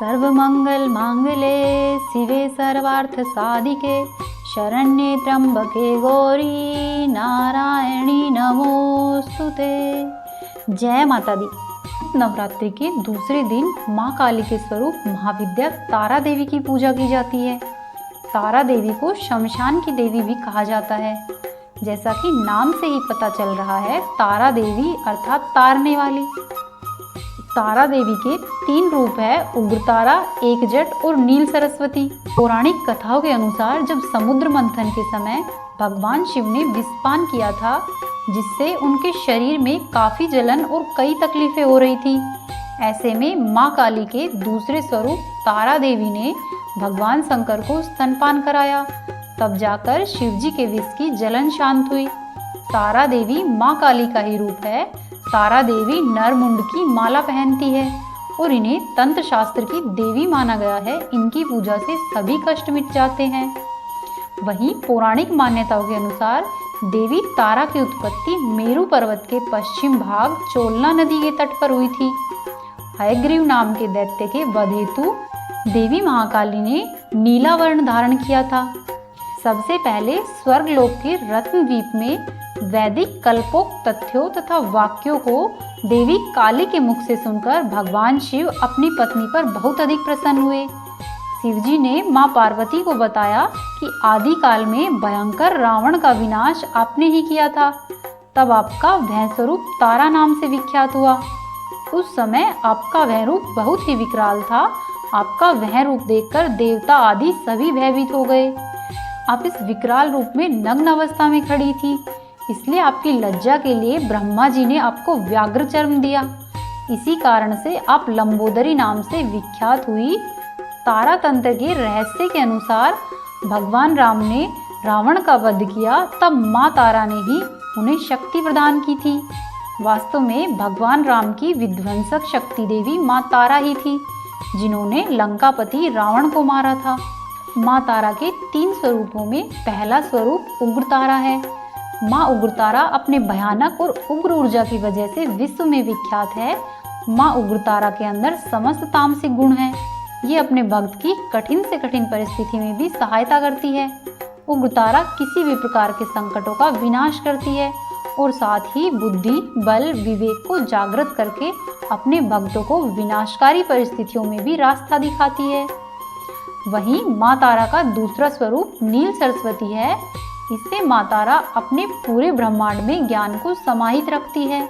सर्वमंगल मांगल्ये शिवे सर्वार्थ साधिके शरण्ये त्र्यंबके गौरी नारायणी नमोस्तुते। जय माता दी। नवरात्रि के दूसरे दिन माँ काली के स्वरूप महाविद्या तारा देवी की पूजा की जाती है। तारा देवी को शमशान की देवी भी कहा जाता है। जैसा कि नाम से ही पता चल रहा है, तारा देवी अर्थात तारने वाली। तारा देवी के 3 रूप है, उग्रतारा, एकजट और नील सरस्वती। पौराणिक कथाओं के अनुसार जब समुद्र मंथन के समय भगवान शिव ने विषपान किया था, जिससे उनके शरीर में काफी जलन और कई तकलीफें हो रही थी। ऐसे में माँ काली के दूसरे स्वरूप तारा देवी ने भगवान शंकर को स्तनपान कराया, तब जाकर शिव जी के विष की जलन शांत हुई। तारा देवी माँ काली का ही रूप है। तारा देवी नरमुंड की माला पहनती है और इन्हें तंत्र शास्त्र की देवी माना गया है। इनकी पूजा से सभी कष्ट मिट जाते हैं। वहीं पौराणिक मान्यताओं के अनुसार देवी तारा की उत्पत्ति मेरू पर्वत के पश्चिम भाग चोलना नदी के तट पर हुई थी। हयग्रीव नाम के दैत्य के वध हेतु देवी महाकाली ने नीला वर्ण धारण किया था। सबसे पहले स्वर्गलोक के रत्नद्वीप में वैदिक कल्पोक्त तथ्यों तथा वाक्यों को देवी काली के मुख से सुनकर भगवान शिव अपनी पत्नी पर बहुत अधिक प्रसन्न हुए। शिवजी ने मां पार्वती को बताया कि आदि काल में भयंकर रावण का विनाश आपने ही किया था, तब आपका वह स्वरूप तारा नाम से विख्यात हुआ। उस समय आपका वह रूप बहुत ही विकराल था। आपका वह रूप देखकर देवता आदि सभी भयभीत हो गए। आप इस विकराल रूप में नग्न अवस्था में खड़ी थी, इसलिए आपकी लज्जा के लिए ब्रह्मा जी ने आपको व्याघ्र चर्म दिया। इसी कारण से आप लंबोदरी नाम से विख्यात हुई। तारा तंत्र के रहस्य के अनुसार भगवान राम ने रावण का वध किया, तब माँ तारा ने ही उन्हें शक्ति प्रदान की थी। वास्तव में भगवान राम की विध्वंसक शक्ति देवी माँ तारा ही थी, जिन्होंने लंकापति रावण को मारा था। माँ तारा के 3 स्वरूपों में पहला स्वरूप उग्रतारा है। माँ उग्रतारा अपने भयानक और उग्र ऊर्जा की वजह से विश्व में विख्यात है। माँ उग्रतारा के अंदर समस्त तामसिक गुण हैं। ये अपने भक्त की कठिन से कठिन परिस्थिति में भी सहायता करती है। उग्रतारा किसी भी प्रकार के संकटों का विनाश करती है और साथ ही बुद्धि, बल, विवेक को जागृत करके अपने भक्तों को विनाशकारी परिस्थितियों में भी रास्ता दिखाती है। वहीं माँ तारा का दूसरा स्वरूप नील सरस्वती है। इससे माँ तारा अपने पूरे ब्रह्मांड में ज्ञान को समाहित रखती है।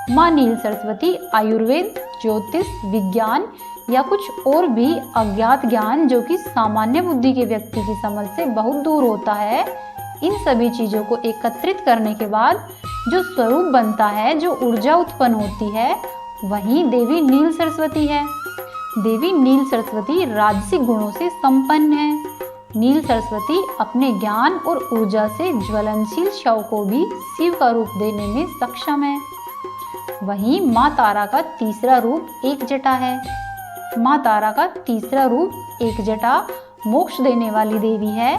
माँ नील सरस्वती आयुर्वेद, ज्योतिष, विज्ञान या कुछ और भी अज्ञात ज्ञान जो कि सामान्य बुद्धि के व्यक्ति की समझ से बहुत दूर होता है, इन सभी चीजों को एकत्रित करने के बाद जो स्वरूप बनता है, जो ऊर्जा उत्पन्न होती है, वही देवी नील सरस्वती है। देवी नील सरस्वती राजसिक गुणों से संपन्न है। नील सरस्वती अपने ज्ञान और ऊर्जा से ज्वलनशील शव को भी शिव का रूप देने में सक्षम है। वहीं माँ तारा का तीसरा रूप एक जटा है। माँ तारा का तीसरा रूप एक जटा मोक्ष देने वाली देवी है।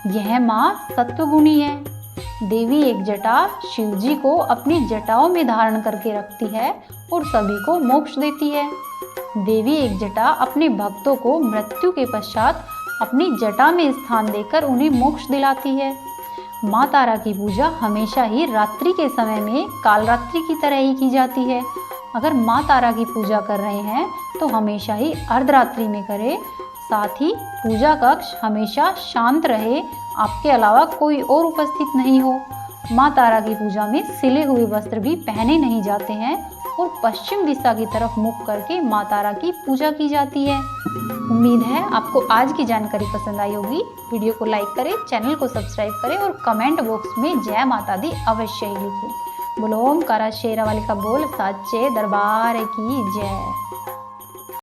यह माँ सत्वगुणी है। देवी एक जटा शिवजी को अपनी जटाओं में धारण करके रखती है और सभी को मोक्ष देती है। देवी एक जटा अपने भक्तों को मृत्यु के पश्चात अपनी जटा में स्थान देकर उन्हें मोक्ष दिलाती है। माँ तारा की पूजा हमेशा ही रात्रि के समय में कालरात्रि की तरह ही की जाती है। अगर माँ तारा की पूजा कर रहे हैं तो हमेशा ही अर्धरात्रि में करें। साथ ही पूजा कक्ष हमेशा शांत रहे, आपके अलावा कोई और उपस्थित नहीं हो। माँ तारा की पूजा में सिले हुए वस्त्र भी पहने नहीं जाते हैं और पश्चिम दिशा की तरफ मुख करके माँ तारा की पूजा की जाती है। उम्मीद है आपको आज की जानकारी पसंद आई होगी। वीडियो को लाइक करें, चैनल को सब्सक्राइब करें और कमेंट बॉक्स में जय माता दी अवश्य ही लिखें। बोलो ओमकारा शेरा वाली का बोल, साचे दरबार की जय।